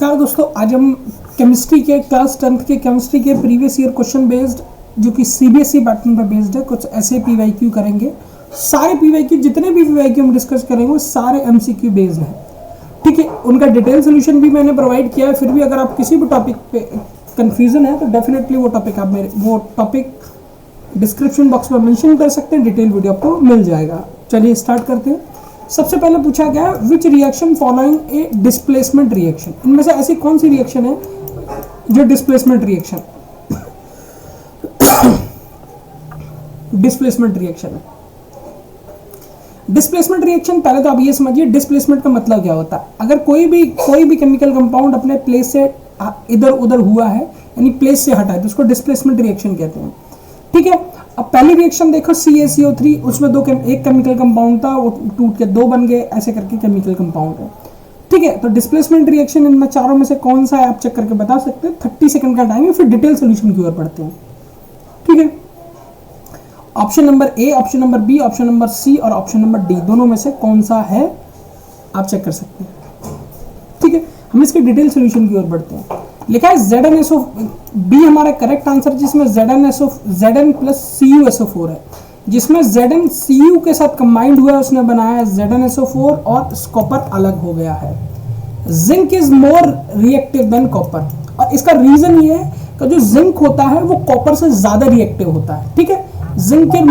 नमस्कार दोस्तों, आज हम केमिस्ट्री के क्लास 10th के केमिस्ट्री के प्रीवियस ईयर क्वेश्चन बेस्ड जो कि सीबीएसई पैटर्न पर बेस्ड है, कुछ ऐसे पीवाईक्यू करेंगे। सारे पीवाईक्यू, जितने भी पीवाईक्यू हम डिस्कस करेंगे वो सारे एमसीक्यू बेस्ड हैं, ठीक है। उनका डिटेल सोल्यूशन भी मैंने प्रोवाइड किया है। फिर भी अगर आप किसी भी टॉपिक पे कंफ्यूजन है तो डेफिनेटली वो टॉपिक डिस्क्रिप्शन बॉक्स में मेंशन कर सकते हैं, डिटेल वीडियो आपको मिल जाएगा। चलिए स्टार्ट करते हैं। सबसे पहले पूछा गया है which reaction following A displacement reaction, इनमें से ऐसी कौन सी रिएक्शन है जो डिस्प्लेसमेंट रिएक्शन डिस्प्लेसमेंट रिएक्शन है। डिस्प्लेसमेंट रिएक्शन, पहले तो आप ये समझिए डिस्प्लेसमेंट का मतलब क्या होता है। अगर कोई भी केमिकल कंपाउंड अपने प्लेस से इधर उधर हुआ है, यानी प्लेस से हटा है, तो उसको डिस्प्लेसमेंट रिएक्शन कहते हैं, ठीक है। अब पहली रिएक्शन देखो CaCO3, उसमें एक केमिकल कंपाउंड था, वो टूट के दो बन गए, ऐसे करके केमिकल कंपाउंड है, ठीक है। तो डिस्प्लेसमेंट रिएक्शन इनमें चारों में से कौन सा है आप चेक करके बता सकते हैं। 30 सेकंड का टाइम है, फिर डिटेल सोल्यूशन की ओर बढ़ते हैं, ठीक है। Option number A, option number B, option number C और ऑप्शन नंबर डी, दोनों में से कौन सा है आप चेक कर सकते हैं, ठीक है। हम इसके डिटेल सोल्यूशन की ओर बढ़ते हैं। लिखा है ZnSO बी हमारा करेक्ट आंसर, जिसमें Zn प्लस CuSO4 है, जिसमें Zn Cu के साथ कंबाइंड हुआ है, उसने बनाया है ZnSO4 और कॉपर अलग हो गया है। Zinc is more reactive than copper, और इसका रीजन ये है कि जो जिंक होता है वो कॉपर से ज्यादा रिएक्टिव होता है, ठीक है। Zinc is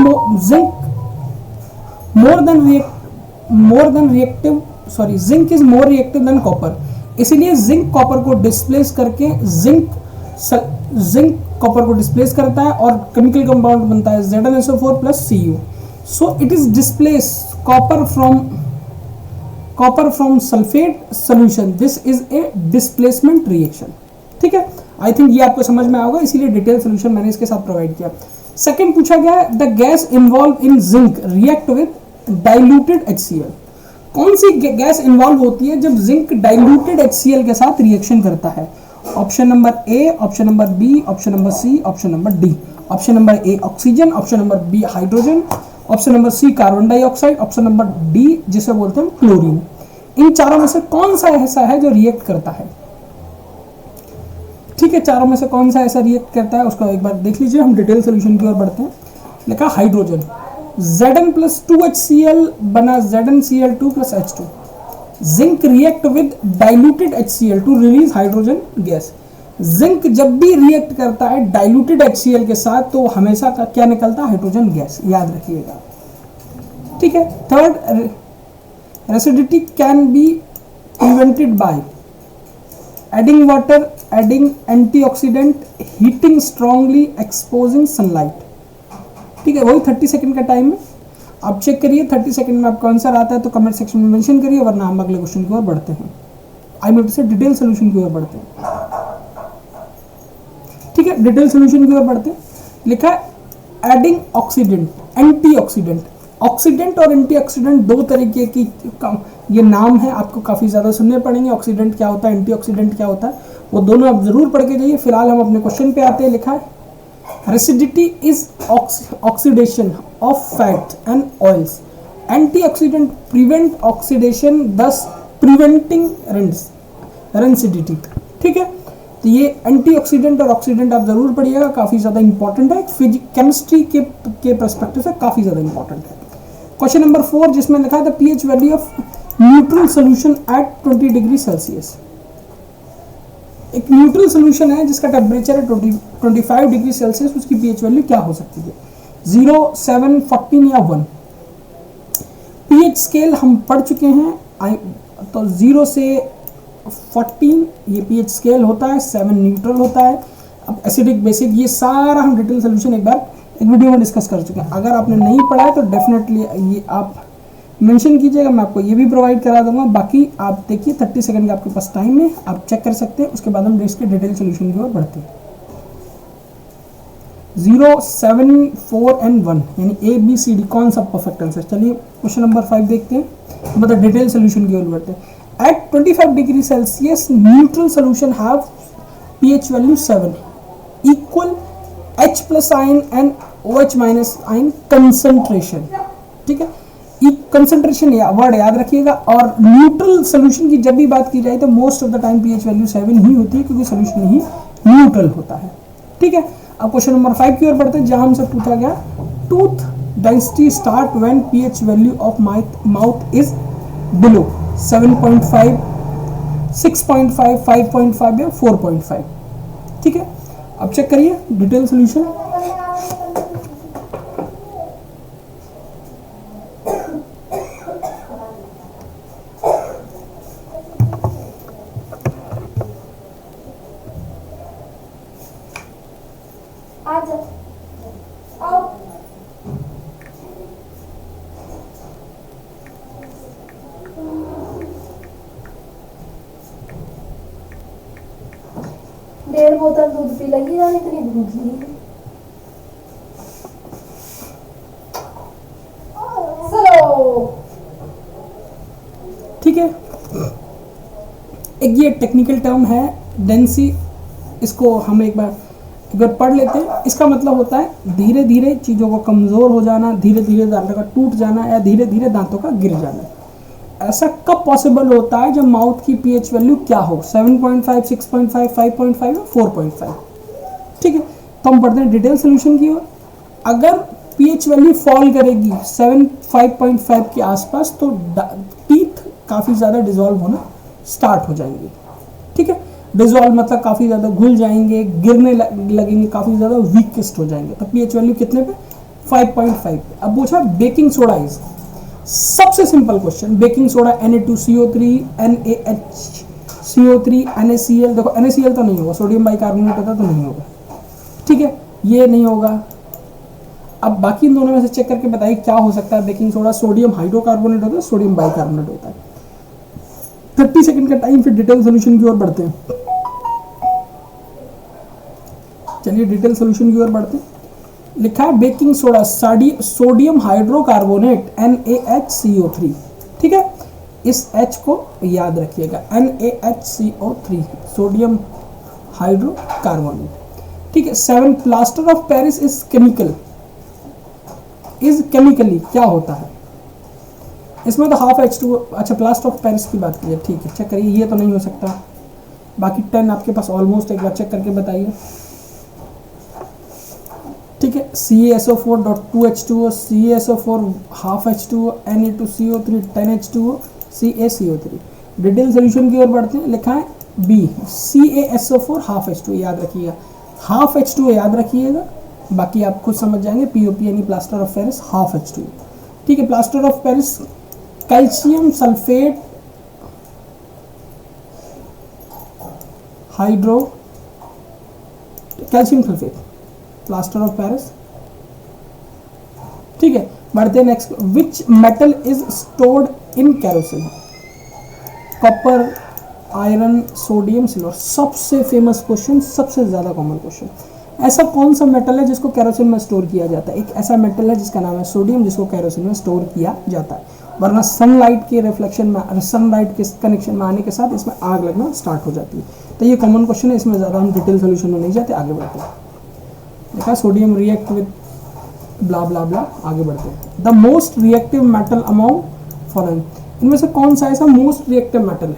more reactive than copper, इसीलिए जिंक कॉपर को डिस्प्लेस करके जिंक कॉपर को डिस्प्लेस करता है और केमिकल कंपाउंड बनता है ZnSO4 plus Cu। So it is displace copper from sulphate solution. This is a displacement reaction, ठीक है। आई थिंक ये आपको समझ में आएगा, इसीलिए डिटेल सोल्यूशन मैंने इसके साथ प्रोवाइड किया। सेकेंड पूछा गया है the gas involve in zinc react with diluted HCl। कौन सी गैस इन्वॉल्व होती है जब जिंक डाइल्यूटेड HCl के साथ रिएक्शन करता है। Option number A, option number B, option number C, option number D. Option number A oxygen, option number B hydrogen, option number C carbon dioxide, option number D जिसे बोलते हैं chlorine. इन चारों में से कौन सा ऐसा है जो रिएक्ट करता है, ठीक है। चारों में से कौन सा ऐसा रिएक्ट करता है उसको एक बार देख लीजिए। हम डिटेल सोल्यूशन की ओर बढ़ते हैं। लिखा हाइड्रोजन, Zn प्लस 2HCl बना ZnCl2 plus H2। Zinc react with diluted HCl to release hydrogen gas. Zinc जब भी रिएक्ट करता है डाइल्यूटेड HCl के साथ तो हमेशा का क्या निकलता है, हाइड्रोजन गैस, याद रखिएगा, ठीक है। Third, rancidity can be prevented by adding water, adding antioxidant, heating strongly, exposing sunlight, ठीक है। वही 30 सेकंड का टाइम है, आप चेक करिए 30 सेकंड में आपका आंसर आता है तो कमेंट सेक्शन में मेंशन करिए, वरना हम अगले क्वेश्चन की ओर बढ़ते हैं। आई मीन से डिटेल सोल्यूशन की ओर बढ़ते हैं, ठीक है। डिटेल सोल्यूशन की ओर बढ़ते हैं। लिखा है एडिंग ऑक्सीडेंट, एंटीऑक्सीडेंट। ऑक्सीडेंट और एंटीऑक्सीडेंट दो तरीके की ये नाम है, आपको काफी ज्यादा सुनने पड़ेंगे। ऑक्सीडेंट क्या होता है, एंटीऑक्सीडेंट क्या होता है, वो दोनों आप जरूर पढ़ के जाइए। फिलहाल हम अपने क्वेश्चन पे आते हैं। लिखा है rancidity is oxidation of fat and oils, antioxidant prevent oxidation thus preventing rancidity, ठीक है। तो ये एंटीऑक्सीडेंट और ऑक्सीडेंट आप जरूर पढ़िएगा, काफी ज्यादा इंपॉर्टेंट है, केमिस्ट्री के पर्सपेक्टिव से काफी ज्यादा इंपॉर्टेंट है। क्वेश्चन नंबर 4 जिसमें लिखा था pH value of neutral solution at 20 degree Celsius. एक न्यूट्रल सोल्यूशन है जिसका टेम्परेचर है 25 डिग्री सेल्सियस, उसकी pH वैल्यू क्या हो सकती है, 0, 7, 14 या 1। pH स्केल हम पढ़ चुके हैं, तो 0 से 14 ये pH स्केल होता है, 7 न्यूट्रल होता है। अब एसिडिक बेसिक ये सारा हम डिटेल सोल्यूशन एक वीडियो में डिस्कस कर चुके हैं। अगर आपने नहीं पढ़ा है तो डेफिनेटली ये आप मेंशन कीजिएगा, मैं आपको ये भी प्रोवाइड करा दूंगा। बाकी आप देखिए 30 सेकंड का आपके पास टाइम है, आप चेक कर सकते हैं। उसके बाद हम इसके डिटेल सोल्यूशन की ओर बढ़ते हैं। 0, 7, 4 एंड 1 यानी ABCD कौन सा परफेक्ट आंसर। चलिए क्वेश्चन नंबर 5 देखते हैं, मतलब डिटेल सोल्यूशन की ओर बढ़ते हैं। At 25 degree Celsius neutral solution have pH value 7 equal H+ ion and OH- ion concentration, ठीक है। कंसंट्रेशन या वर्ड याद रखिएगा। और न्यूट्रल सोल्यूशन की जब भी बात की जाए तो most of the time pH value 7 ही होती है, क्योंकि सोल्यूशन ही न्यूट्रल होता है। ठीक है, अब क्वेश्चन नंबर 5 की ओर बढ़ते हैं, जहां हमसे पूछा गया tooth density start when pH value of mouth is below 7.5, 6.5, 5.5 या 4.5। ठीक है, अब चेक करिए डिटेल सोल्यूशन। डेढ़ बोतल दूध पी लगी ना, इतनी भूख लगी। ठीक है, एक ये टेक्निकल टर्म है डेंसी, इसको हम एक बार पढ़ लेते हैं। इसका मतलब होता है धीरे धीरे चीज़ों को कमज़ोर हो जाना, धीरे धीरे दांतों का टूट जाना या धीरे धीरे दांतों का गिर जाना। ऐसा कब पॉसिबल होता है? जब माउथ की पीएच वैल्यू क्या हो, 7.5, 6.5, 5.5 या 4.5। ठीक है, तो हम बढ़ते हैं डिटेल सोल्यूशन की ओर। अगर पीएच वैल्यू फॉल करेगी 5.5 के आसपास तो टीथ काफ़ी ज़्यादा डिजॉल्व होना स्टार्ट हो जाएंगे। ठीक है, डिजॉल्व मतलब काफ़ी ज़्यादा घुल जाएंगे, गिरने लगेंगे, काफ़ी ज़्यादा वीकेस्ट हो जाएंगे। तो पीएच वैल्यू कितने पे? 5.5 पे। अब पूछा बेकिंग सोडा इज, सबसे simple question, baking soda Na2CO3, NaHCO3, NaCl। देखो NaCl तो नहीं होगा, सोडियम बाइकार्बोनेट होता तो नहीं होगा। ठीक है, ये नहीं होगा। अब बाकी इन दोनों में से चेक करके बताइए क्या हो सकता है बेकिंग सोडा। सोडियम हाइड्रोकार्बोनेट होता है, सोडियम बाइकार्बोनेट होता है। 30 सेकंड का टाइम, फिर डिटेल सोल्यूशन की ओर बढ़ते हैं। चलिए डिटेल सोल्यूशन की ओर बढ़ते हैं। लिखा है baking soda sodium hydrocarbonate NaHCO3। ठीक है, इस H को याद रखिएगा, NaHCO3 सोडियम हाइड्रोकार्बोनेट। ठीक है, 7 plaster of Paris is chemically क्या होता है? इसमें तो हाफ H2। अच्छा, प्लास्टर ऑफ पेरिस की बात की है। ठीक है, चेक करिए, ये तो नहीं हो सकता। बाकी 10 आपके पास ऑलमोस्ट, एक बार चेक करके बताइए। ठीक है, CaSO4.2H2O, CaSO4 half H2O, Na2CO3 10H2O, CaCO3। Detail solution की ओर बढ़ते हैं। लिखा है B, CaSO4 हाफ H2O याद रखिएगा, हाफ H2O याद रखिएगा, बाकी आप खुद समझ जाएंगे। POP यानी plaster of Paris half H2O। ठीक है, plaster of Paris calcium sulphate calcium sulphate plaster of Paris. ठीक है, बढ़ते हैं next. Which metal is stored in kerosene? Copper, iron, sodium, silver. सबसे फेमस क्वेश्चन, सबसे ज्यादा कॉमन क्वेश्चन। ऐसा कौन सा मेटल है जिसको कैरोसिन में स्टोर किया जाता है? एक ऐसा मेटल है जिसका नाम है सोडियम, जिसको कैरोसिन में स्टोर किया जाता है। वरना सनलाइट के रिफ्लेक्शन में, सनलाइट के कनेक्शन में आने के साथ इसमें आग लगना स्टार्ट हो जाती है। तो ये कॉमन क्वेश्चन है, इसमें ज़्यादा हम डिटेल सोल्यूशन में नहीं जाते, आगे बढ़ते हैं। देखा, सोडियम रिएक्ट विद ब्ला ब्ला ब्ला, आगे बढ़ते हैं। The most reactive metal among following, इनमें से कौन सा ऐसा मोस्ट रिएक्टिव मेटल है?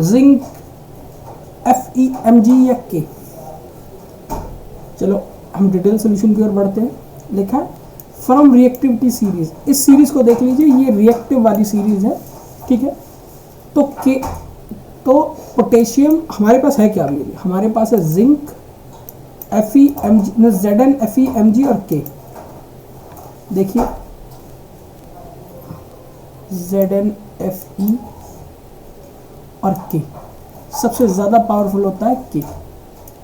जिंक, FeMg या K? चलो हम डिटेल सोल्यूशन की ओर बढ़ते हैं। लिखा है फ्रॉम रिएक्टिविटी सीरीज, इस सीरीज को देख लीजिए, ये रिएक्टिव वाली सीरीज है। ठीक है, तो के, तो पोटेशियम हमारे पास है क्या? अभी हमारे पास है जिंक, FeMg, Zn, FeMg और K। देखिए Zn, Fe और K सबसे ज़्यादा पावरफुल होता है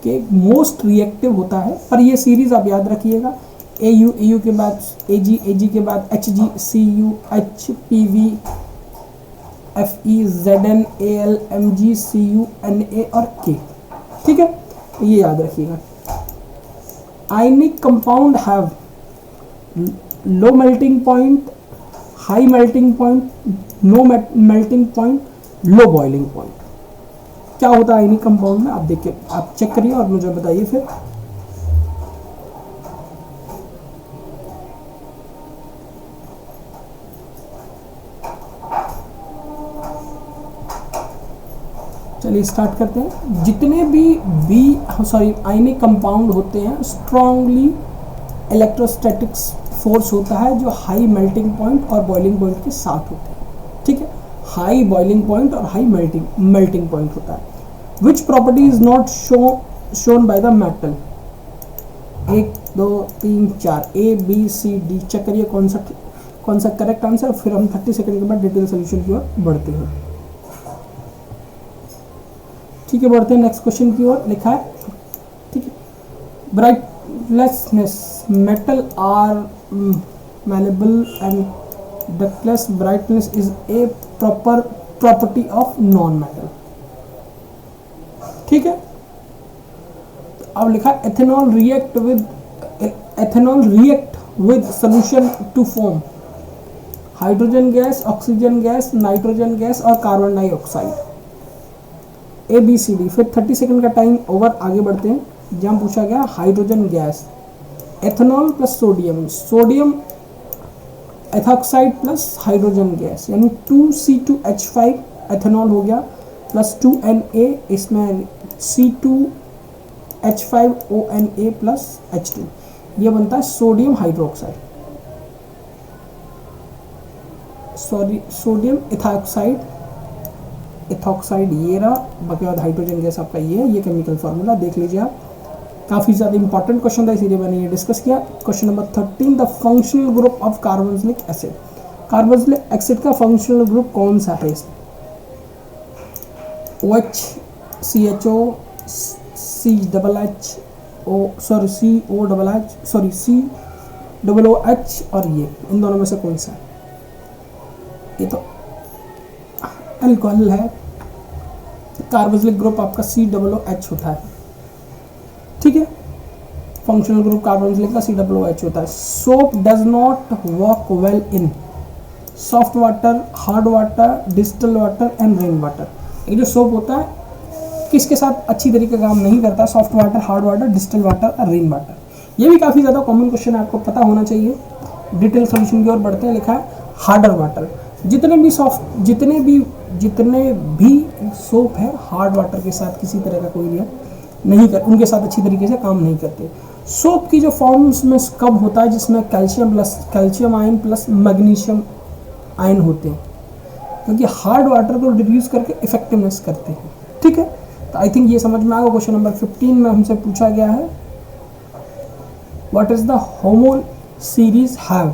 के मोस्ट रिएक्टिव होता है। पर ये सीरीज आप याद रखिएगा, AU के बाद AG के बाद HG, CU, H, PV, Fe, Zn, Al, Mg, Cu, Na और K। ठीक है, ये याद रखिएगा। Ionic compound have low melting point, high melting point, no melting point, low boiling point. क्या होता है आयनिक कंपाउंड में? आप देखिए, आप चेक करिए और मुझे बताइए फिर। चलिए स्टार्ट करते हैं। जितने भी आयनिक कंपाउंड होते हैं स्ट्रांगली इलेक्ट्रोस्टैटिक फोर्स होता है जो हाई मेल्टिंग पॉइंट और बॉइलिंग पॉइंट के साथ होते हैं। ठीक है, हाई बॉइलिंग पॉइंट और हाई मेल्टिंग पॉइंट होता है। Which property is not shown by the metal. 1 2 3 4 A B C D check करिए कौन सा करेक्ट आंसर। फिर हम 30 सेकंड के बाद डिटेल सोल्यूशन की ओर बढ़ते हैं। ठीक है, बढ़ते हैं नेक्स्ट क्वेश्चन की ओर। लिखा है, ठीक है, brightness metal are malleable and ductless. Brightness is a proper property of non-metal. ठीक है, अब लिखा ethanol react with solution to form hydrogen gas, oxygen gas, nitrogen gas और carbon dioxide. A B C D. फिर 30 second का time over, आगे बढ़ते हैं। जहाँ पूछा गया hydrogen gas, ethanol plus sodium ethoxide plus hydrogen gas यानी 2C2H5 एथेनॉल हो गया प्लस 2Na, इसमें C2H5ONa प्लस H2, ये बनता है सोडियम हाइड्रोक्साइड, सोडियम एथॉक्साइड ये रहा। बाकी बाद हाइड्रोजन गैस आपका ये है, ये केमिकल फार्मूला देख लीजिए आप। काफ़ी ज़्यादा इंपॉर्टेंट क्वेश्चन था, इसीलिए मैंने ये डिस्कस किया। Question number 13, the functional group of carboxylic acid. Carboxylic acid का फंक्शनल ग्रुप कौन सा है? OH, CHO, COOH और ये, इन दोनों में से कौन सा है? ये तो अल्कोहल है। कार्बोक्सिलिक ग्रुप आपका COOH होता है। ठीक है, फंक्शनल ग्रुप कार्बोक्सिलिक का COOH होता है। Soap does not work well in soft water, hard water, distil water and rain water. ये जो सोप होता है किसके साथ अच्छी तरीके काम नहीं करता? Soft water, hard water, distil water और रेन वाटर। ये भी काफ़ी ज़्यादा कॉमन क्वेश्चन है, आपको पता होना चाहिए। डिटेल सोल्यूशन की ओर बढ़ते हैं। लिखा है हार्डर वाटर। जितने भी सोप है हार्ड वाटर के साथ किसी तरह का कोई रिएक्ट नहीं कर, उनके साथ अच्छी तरीके से काम नहीं करते। सोप की जो फॉर्म्स में कब होता है? जिसमें calcium ion plus magnesium ion होते हैं, क्योंकि हार्ड वाटर को रिड्यूस करके इफेक्टिवनेस करते हैं। ठीक है, तो आई थिंक ये समझ में आएगा। क्वेश्चन नंबर 15 में हमसे पूछा गया है, what is the homo series have?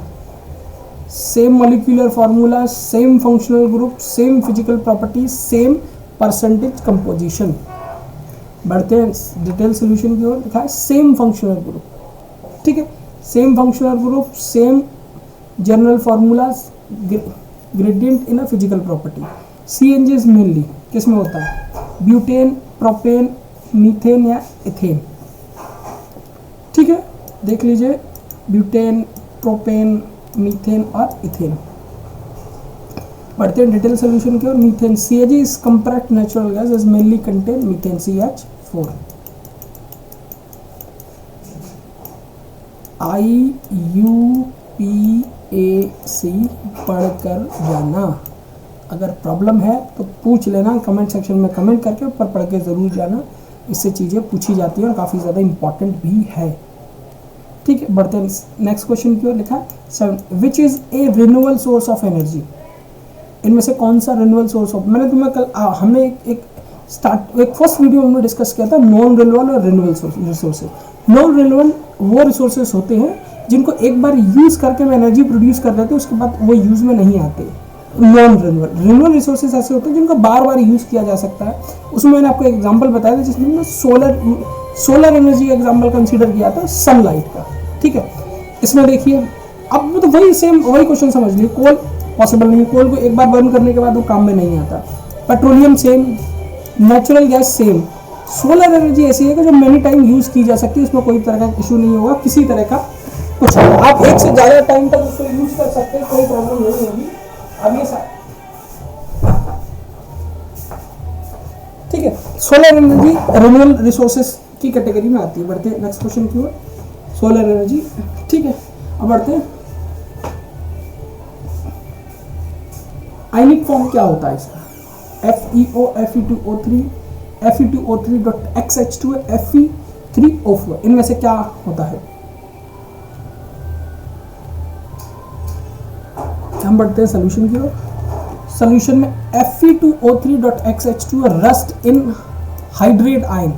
Same molecular formula, same functional group, same physical properties, same percentage composition. बढ़ते हैं डिटेल सोल्यूशन की ओर। लिखा है सेम फंक्शनल ग्रुप। ठीक है, same functional group, same general formulas, gradient in a physical property. CNG mainly किस में होता है? ब्यूटेन, प्रोपेन, मीथेन या इथेन। ठीक है, देख लीजिए, ब्यूटेन, प्रोपेन, मीथेन और इथेन। बढ़ते हैं डिटेल सोल्यूशन की ओर। Methane, CH is compressed natural gas is mainly contain methane CH4। IUPAC पढ़कर जाना। अगर प्रॉब्लम है तो पूछ लेना कमेंट सेक्शन में, कमेंट करके ऊपर पढ़ के ज़रूर जाना। इससे चीज़ें पूछी जाती हैं और काफ़ी ज़्यादा इंपॉर्टेंट भी है। ठीक है, बढ़ते हैं नेक्स्ट क्वेश्चन की ओर। लिखा है 7, which is a renewable source of energy. इनमें से कौन सा रिन्यूएबल सोर्स ऑफ, मैंने तुम्हें कल हमने एक फर्स्ट वीडियो में डिस्कस किया था नॉन रिन्यूएबल और रिन्यूएबल रिसोर्सेज। नॉन रिन्यूएबल वो रिसोर्सेज होते हैं जिनको एक बार यूज़ करके हम एनर्जी प्रोड्यूस कर देते हैं, उसके बाद वो यूज़ में नहीं आते। नॉन रिन्यूएबल रिसोर्सेज ऐसे होते हैं जिनको बार बार यूज़ किया जा सकता है। उसमें मैंने आपको एग्जाम्पल बताया था जिसमें मैं सोलर एनर्जी का एग्जाम्पल कंसिडर किया था, सनलाइट का। ठीक है, इसमें देखिए अब तो वही क्वेश्चन समझ लीजिए। कोल पॉसिबल नहीं, कोल को एक बार बर्न करने के बाद वो काम में नहीं आता। Petroleum same, natural gas same. Solar energy ऐसी है कि जो मेनी टाइम यूज़ की जा सकती है, उसमें कोई तरह का इशू नहीं होगा, किसी तरह का कुछ नहीं। आप एक से ज़्यादा टाइम तक उसको यूज़ कर सकते हैं, कोई प्रॉब्लम नहीं होगी। अब ये ठीक है, सोलर एनर्जी रिन्यूएबल रिसोर्सेज की कैटेगरी में आती है। बढ़ते हैं नेक्स्ट क्वेश्चन की ओर। सोलर एनर्जी, ठीक है, अब बढ़ते हैं। आयनिक फॉर्म क्या होता है इसका? FeO, Fe2O3, Fe2O3.XH2 Fe3O4, इनमें से क्या होता है? हम बढ़ते हैं सोल्यूशन की ओर। सोल्यूशन में Fe2O3.XH2 रस्ट इन हाइड्रेट आयन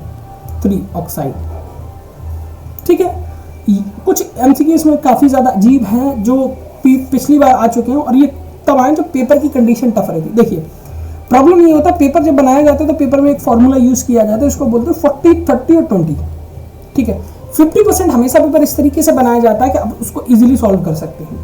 3 ऑक्साइड। ठीक है, कुछ एमसीक्यू इसमें काफ़ी ज़्यादा अजीब हैं जो पिछली बार आ चुके हैं, और ये तब आए जब पेपर की कंडीशन टफ रहेगी। देखिए प्रॉब्लम ये होता है, पेपर जब बनाया जाता है तो पेपर में एक फॉर्मूला यूज़ किया जाता है, उसको बोलते हैं 40, 30 और 20। ठीक है, 50% हमेशा पेपर इस तरीके से बनाया जाता है कि आप उसको ईजिली सॉल्व कर सकते हैं।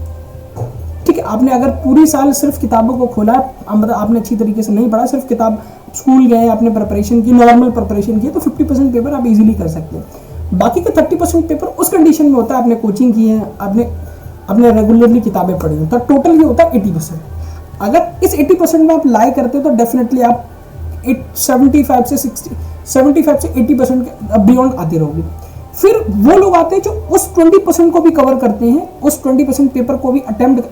ठीक है, आपने अगर पूरी साल सिर्फ किताबों को खोला, मतलब आपने अच्छी तरीके से नहीं पढ़ा, सिर्फ किताब स्कूल गए, आपने प्रिपरेशन की, नॉर्मल प्रिपरेशन की, तो 50% पेपर आप इजीली कर सकते हैं। बाकी का 30% पेपर उस कंडीशन में होता है आपने कोचिंग की है, आपने रेगुलरली किताबें पढ़ी हैं, तो टोटल ये होता है 80%। अगर इस 80% में आप लाई करते हो तो डेफिनेटली आप 75 से 80% बियॉन्ड आते रहोगे। फिर वो लोग आते हैं जो उस 20% को भी कवर करते हैं, उस 20% पेपर को भी अटेम्प्ट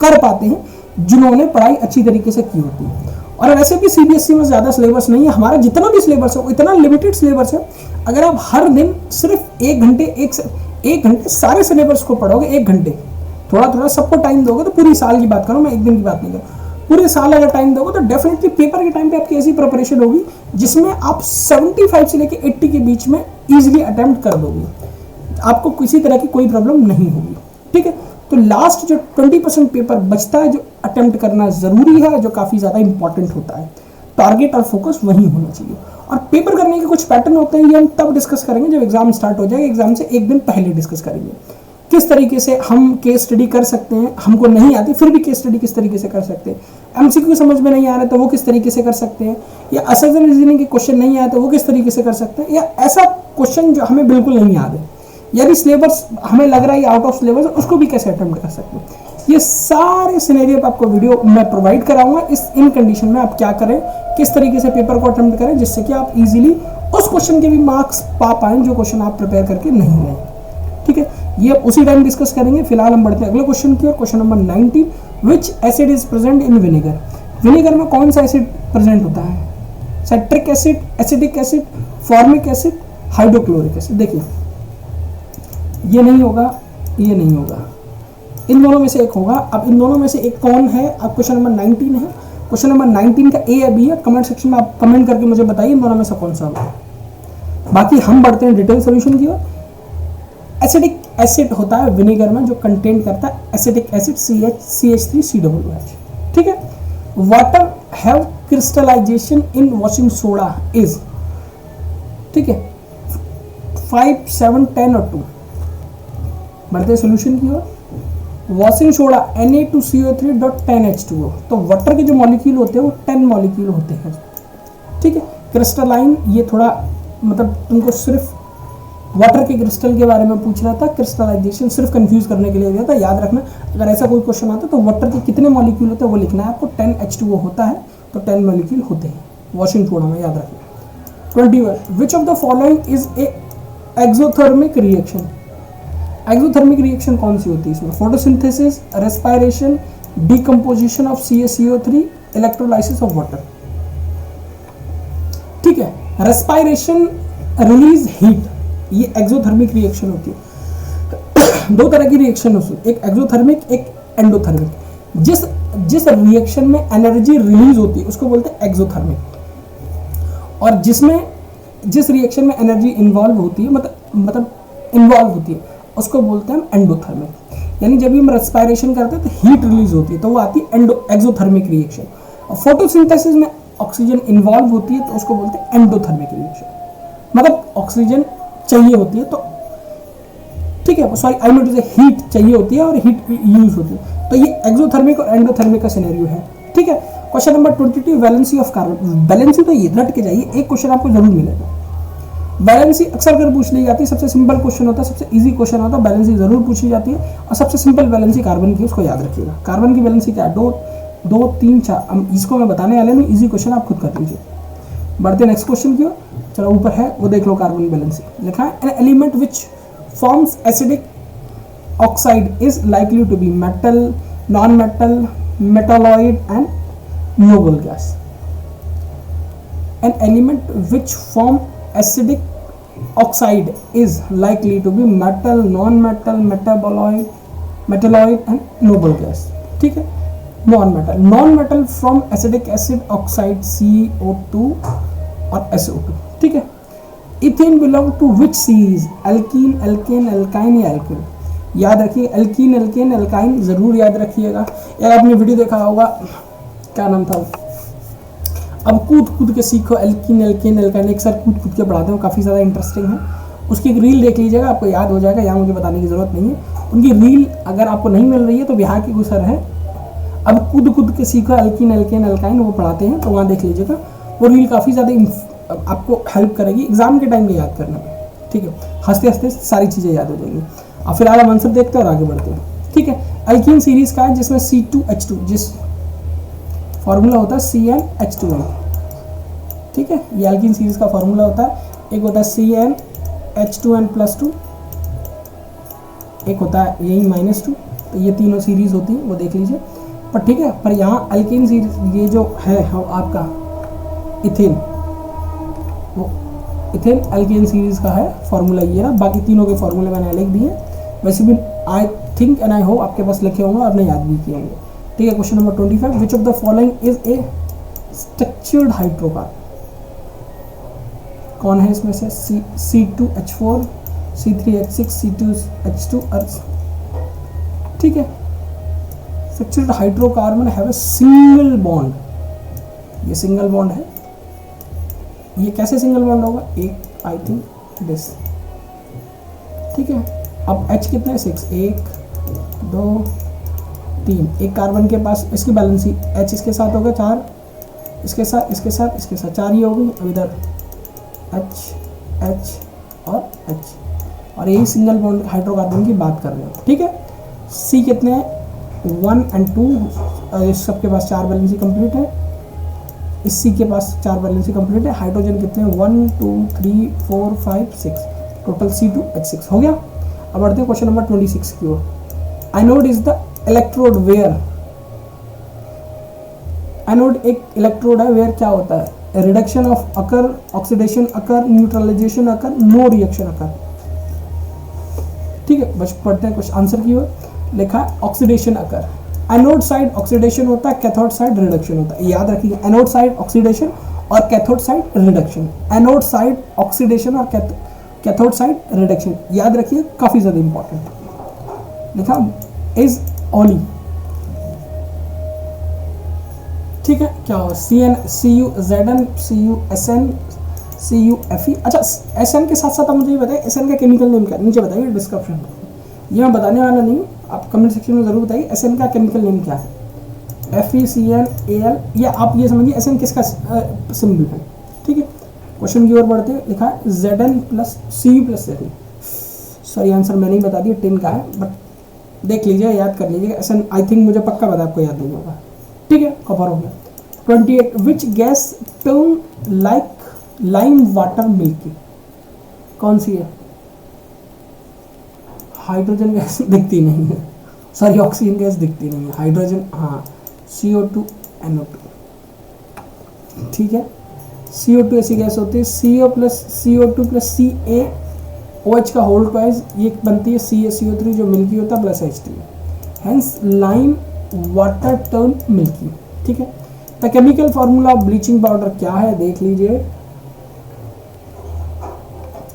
कर पाते हैं, जिन्होंने पढ़ाई अच्छी तरीके से की होती है। और वैसे भी सीबीएसई में ज़्यादा सिलेबस नहीं है, हमारा जितना भी सिलेबस है वो इतना लिमिटेड सिलेबस है। अगर आप हर दिन सिर्फ 1 घंटे सारे सिलेबस को पढ़ोगे, 1 घंटे थोड़ा थोड़ा सबको टाइम दोगे, तो पूरी साल की बात करो, मैं एक दिन की बात नहीं कर, पूरे साल अगर टाइम दोगे तो डेफिनेटली पेपर के टाइम पे आपकी ऐसी प्रिपरेशन होगी जिसमें आप 75 से लेकर 80 के बीच में इजीली अटेम्प्ट कर दोगे, आपको किसी तरह की कोई प्रॉब्लम नहीं होगी। ठीक है, तो लास्ट जो 20% पेपर बचता है जो अटेम्प्ट करना ज़रूरी है, जो काफ़ी ज़्यादा इंपॉर्टेंट होता है, टारगेट और फोकस वही होना चाहिए। और पेपर करने के कुछ पैटर्न होते हैं, ये हम तब डिस्कस करेंगे जब एग्जाम स्टार्ट हो जाएगा, एग्जाम से एक दिन पहले डिस्कस करेंगे किस तरीके से हम केस स्टडी कर सकते हैं। हमको नहीं आती फिर भी केस स्टडी किस तरीके से कर सकते हैं, एमसीक्यू समझ में नहीं आ रहा है तो वो किस तरीके से कर सकते हैं, या असर्जन रीजनिंग के क्वेश्चन नहीं आया तो वो किस तरीके से कर सकते हैं, या ऐसा क्वेश्चन जो हमें बिल्कुल नहीं याद है, यानी सिलेबस हमें लग रहा है आउट ऑफ सिलेबस, उसको भी कैसे अटेम्प्ट कर सकते हैं। ये सारे सिनेरियो आपको वीडियो मैं प्रोवाइड कराऊंगा। इन कंडीशन में आप क्या करें, किस तरीके से पेपर को अटेम्प्ट करें, जिससे कि आप इजीली उस क्वेश्चन के भी मार्क्स पा पाएं जो क्वेश्चन आप प्रिपेयर करके नहीं गए। ठीक है, ये उसी टाइम डिस्कस करेंगे। फिलहाल हम बढ़ते हैं अगले क्वेश्चन की ओर। Question number 19, which acid is present in vinegar? Vinegar में कौन सा एसिड प्रेजेंट होता है? Citric acid, acetic acid, formic acid, hydrochloric acid. देखिए ये नहीं होगा, ये नहीं होगा, इन दोनों में से एक होगा। अब इन दोनों में से एक कौन है? अब क्वेश्चन नंबर 19 है, क्वेश्चन नंबर 19 का ए या बी है, कमेंट सेक्शन में आप कमेंट करके मुझे बताइए इन दोनों में से कौन सा होगा। बाकी हम बढ़ते हैं डिटेल सोल्यूशन की ओर। एसिडिक एसिड होता है विनेगर में जो कंटेन करता है एसिडिक एसिड CH3COOH। ठीक है, water have crystallisation in washing soda is, ठीक है, 5, 7, 10 और 2। बढ़ते हैं सोल्यूशन की ओर। वॉशिंग सोडा Na2CO3.10H2O, तो वाटर के जो मॉलिक्यूल होते हैं वो 10 मॉलिक्यूल होते हैं। ठीक है, क्रिस्टलाइन, ये थोड़ा मतलब तुमको सिर्फ वाटर के क्रिस्टल के बारे में पूछ रहा था, क्रिस्टलाइजेशन सिर्फ कंफ्यूज करने के लिए दिया था। याद रखना अगर ऐसा कोई क्वेश्चन आता है तो वाटर के कितने मॉलिक्यूल होते हैं वो लिखना है आपको। 10H2O होता है तो 10 मॉलिक्यूल होते हैं वॉशिंग सोडा में, याद रखना। 21, which of the following is a exothermic reaction? Exothermic reaction कौन सी होती है इसमें? Photosynthesis, respiration, decomposition of CaCO3, electrolysis of water. ठीक है, रेस्पिरेशन रिलीज हीट, ये एक्सोथर्मिक रिएक्शन होती है। दो तरह की रिएक्शन होती है, एक एक्सोथर्मिक, एक एंडोथर्मिक। जिस रिएक्शन में एनर्जी रिलीज होती है उसको बोलते हैं एक्सोथर्मिक, और जिस रिएक्शन में एनर्जी इन्वॉल्व होती है मतलब इन्वॉल्व होती है उसको बोलते हैं एंडोथर्मिक। यानी जब भी हम रेस्पिरेशन करते हैं तो हीट रिलीज होती है तो वो आती है एक्सोथर्मिक रिएक्शन। और फोटोसिंथेसिस में ऑक्सीजन इन्वॉल्व होती है तो उसको बोलते हैं एंडोथर्मिक रिएक्शन, मतलब ऑक्सीजन चाहिए होती है तो, ठीक है, सॉरी आई मीन टू से हीट चाहिए होती है और हीट यूज होती है। तो ये एक्सोथर्मिक और एंडोथर्मिक का सिनेरियो है। ठीक है, question number 22, valency of carbon. Valency तो ये रट के जाइए, एक क्वेश्चन आपको जरूर मिलेगा। बैलेंसी अक्सर कर पूछ ली जाती है, सबसे सिंपल क्वेश्चन होता है, सबसे इजी क्वेश्चन होता है, बैलेंसी जरूर पूछी जाती है। और सबसे सिंपल बैलेंसी कार्बन की, उसको याद रखिएगा। कार्बन की बैलेंसी क्या है? 2, 3, 4। इसको मैं बताने वाले नहीं, इजी क्वेश्चन आप खुद कर लीजिए। बढ़ते नेक्स्ट क्वेश्चन की ओर। चलो ऊपर है वो देख लो, कार्बन बैलेंसी लिखा है, an element which forms acidic oxide is likely to be metal, non metal, metalloid and noble gas. An element which form acidic oxide is likely to be metal, non metal, metalloid and noble gas. ठीक है, non metal from acidic acid oxide CO2 और SO2। ठीक है, ethane belong to which series, alkene, alkane, alkyne या alkene. याद रखिए alkene, alkane, alkyne जरूर याद रखिएगा। यार आपने वीडियो देखा होगा, क्या नाम था, अब कूद के सीखो एल्कीन, एल्केन, एल्काइन, एक सर कूद के पढ़ाते हो, काफ़ी ज़्यादा इंटरेस्टिंग है। उसकी एक रील देख लीजिएगा, आपको याद हो जाएगा, यहाँ मुझे बताने की ज़रूरत नहीं है। उनकी रील अगर आपको नहीं मिल रही है तो बिहार के कोई सर है, अब कूद के सीखो एल्कीन, एल्केन, एल्काइन, वो पढ़ाते हैं, तो वहाँ देख लीजिएगा। वो रील काफ़ी ज़्यादा आपको हेल्प करेगी एग्जाम के टाइम में याद करने में। ठीक है, हंसते हंसते सारी चीज़ें याद हो जाएंगी। और फिर आगे आंसर देखते हैं और आगे बढ़ते हैं। ठीक है, एल्कीन सीरीज का है जिसमें C2H2 जिस फॉर्मूला होता है CnH2n। ठीक है, ये एल्कीन सीरीज का फॉर्मूला होता है। एक होता है CnH2n+2, एक होता है यही -2, तो ये तीनों सीरीज होती है, वो देख लीजिए। पर ठीक है, पर यहाँ एल्कीन सीरीज ये जो है आपका इथेन, वो इथेन एल्केन सीरीज का है फॉर्मूला ये रहा। बाकी तीनों के फॉर्मूले मैंने लिख दिए, वैसे भी I think and I hope आपके पास लिखे होंगे, आपने याद भी किए होंगे। ठीक है, question number 25, which of the following is a structured hydrocarbon. कौन है इसमें से, C2H4, C3H6, C2H2 अर्थ। ठीक है, structured hydrocarbon have a single bond, ये सिंगल बॉन्ड है। ये कैसे सिंगल बॉन्ड होगा, एक आई थिंक दिस। ठीक है, अब H कितने, 6, 1 2 3, एक कार्बन के पास, इसकी बैलेंसी H इसके साथ होगा 4, इसके साथ 4 ही होगी। अब इधर H और H, और यही सिंगल बॉन्ड हाइड्रोकार्बन की बात कर रहे हो। ठीक है, C कितने हैं, 1 और 2, इस सबके पास 4 बैलेंसी कंप्लीट है, इस C के पास 4 बैलेंसी कंप्लीट है। हाइड्रोजन कितने हैं, 1 2 3 4 5 6, टोटल C2H6 हो गया। अब बढ़ते हैं क्वेश्चन नंबर 26 की ओर। Anode is the electrode where, anode एक इलेक्ट्रोड है, वेयर क्या होता है, reduction of occur, oxidation occur, neutralization occur, no reaction occur. ठीक है, बस पढ़ते हैं कुछ आंसर की ओर। लिखा है ऑक्सीडेशन अकर, एनोड साइड ऑक्सीडेशन होता है, कैथोड साइड रिडक्शन होता है। याद रखिए, एनोड साइड ऑक्सीडेशन और cathode side reduction, anode side oxidation और कैथोड साइड रिडक्शन, याद रखिए, काफी ज्यादा इंपॉर्टेंट। लिखा इज ओनली। ठीक है, क्या होगा, CuZn, CuSn, CuFe। अच्छा, Sn के साथ साथ आप मुझे ये बताइए Sn का केमिकल नेम क्या है, नीचे बताइए डिस्क्रिप्शन में, ये मैं बताने वाला नहीं, आप कमेंट सेक्शन में जरूर बताइए Sn का केमिकल नेम क्या है। FeCnAl, या आप ये समझिए Sn किसका सिंबल है। ठीक है, क्वेश्चन की ओर बढ़ते हैं। लिखा है Zn plus Cu plus Zn। Sorry, answer मैंने ही बता दिया, 10 का है, बट देख लीजिए, याद कर लीजिए। Sn आई थिंक मुझे पक्का पता, आपको याद नहीं होगा। ठीक है, कवर हो गया। 28, which gas turn like lime water milky, कौन सी है, हाइड्रोजन गैस दिखती नहीं है, सॉरी ऑक्सीजन गैस दिखती नहीं है, हाइड्रोजन, हाँ CO2 NO2। ठीक है, CO2 ऐसी गैस होती है, CO plus CO2 plus CaOH का होल्ड ट्वाइस, ये बनती है CaCO3 जो मिल्की होता है plus H2, hence lime water turn milky. ठीक है, the chemical formula of bleaching powder क्या है, देख लीजिए।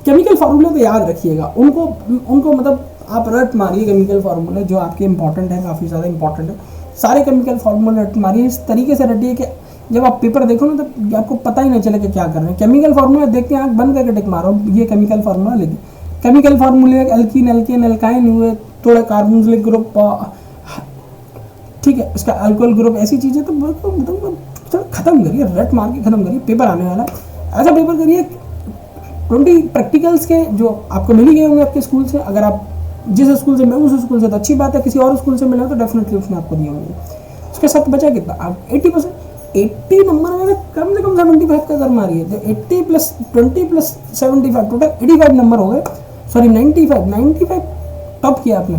केमिकल फार्मूले तो याद रखिएगा, उनको मतलब आप रट मारिए, केमिकल फार्मूले जो आपके इंपॉर्टेंट है, काफ़ी ज़्यादा इंपॉर्टेंट है, सारे केमिकल फार्मूले रट मारिए। इस तरीके से रटिए कि जब आप पेपर देखो ना तो आपको पता ही नहीं चले कि क्या कर रहे हैं। केमिकल फार्मूला देख के आँख बंद करके टिक मारो, ये केमिकल फार्मूला लिखिए। केमिकल फार्मूले एल्कीन, एल्केन, एल्काइन हुए, थोड़े कार्बोनिलिक ग्रुप, ठीक है, इसका अल्कोहल ग्रुप, ऐसी चीज़ें तो थोड़ा खत्म करिए, रट मार के खत्म करिए, पेपर आने वाला है। ऐसा पेपर करिए 20 प्रैक्टिकल्स के जो आपको मिल ही गए होंगे आपके स्कूल से। अगर आप जिस स्कूल से मिले उस स्कूल से तो अच्छी बात है, किसी और स्कूल से मिले तो डेफिनेटली उसने आपको दिए होंगे। उसके साथ बचा कितना, आप 80%, 80 नंबर में कम से कम 75 का कर मारिए, तो 80 प्लस 20 प्लस 75, टोटल 85 नंबर हो गए, सॉरी 95 टॉप किया आपने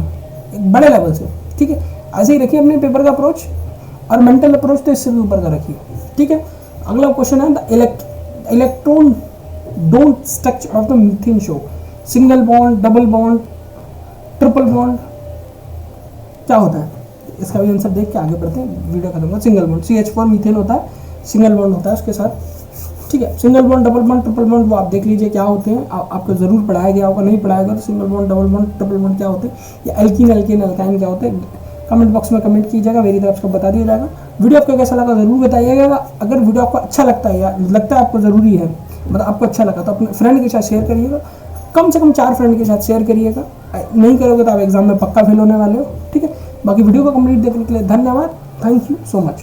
एक बड़े लेवल से। ठीक है, ऐसे ही रखिए अपने पेपर का अप्रोच, और मेंटल अप्रोच तो इससे भी ऊपर का रखिए। ठीक है, अगला क्वेश्चन है electron don't structure of the methane show, single bond, double bond, triple bond, क्या होता है इसका भी आंसर देख के आगे बढ़ते हैं, वीडियो खत्म होगा। सिंगल बॉन्ड, CH4 मीथेन होता है, सिंगल बॉन्ड होता है उसके साथ, ठीक है। Single bond, double bond, triple bond वो आप देख लीजिए क्या होते हैं, आपको जरूर पढ़ाया गया होगा, नहीं पढ़ाया गया तो single bond, double bond, triple bond क्या होते हैं, या एल्कीन, एल्केन, एल्काइन क्या होते हैं, कमेंट बॉक्स में कमेंट कीजिएगा, मेरी तरफ से बता दिया जाएगा। वीडियो आपको कैसा लगा जरूर बताइएगा। अगर वीडियो आपको अच्छा लगता है या लगता है आपको ज़रूरी है, मतलब आपको अच्छा लगा तो अपने फ्रेंड के साथ शेयर करिएगा, कम से कम 4 फ्रेंड के साथ शेयर करिएगा, नहीं करोगे तो आप एग्जाम में पक्का फेल होने वाले हो, ठीक है। बाकी वीडियो को कंप्लीट देखने के लिए धन्यवाद, थैंक यू सो मच।